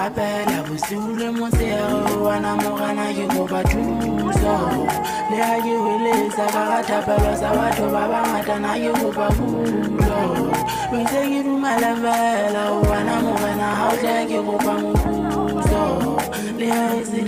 rapela bosiu le motshegare wana mogana ke kopa thuso le ha ke hweletsa ka ga thapelo sa batho ba bangata na ke kopa pulo o ntse ke dumela fela wana mogana ha o tle ke kopa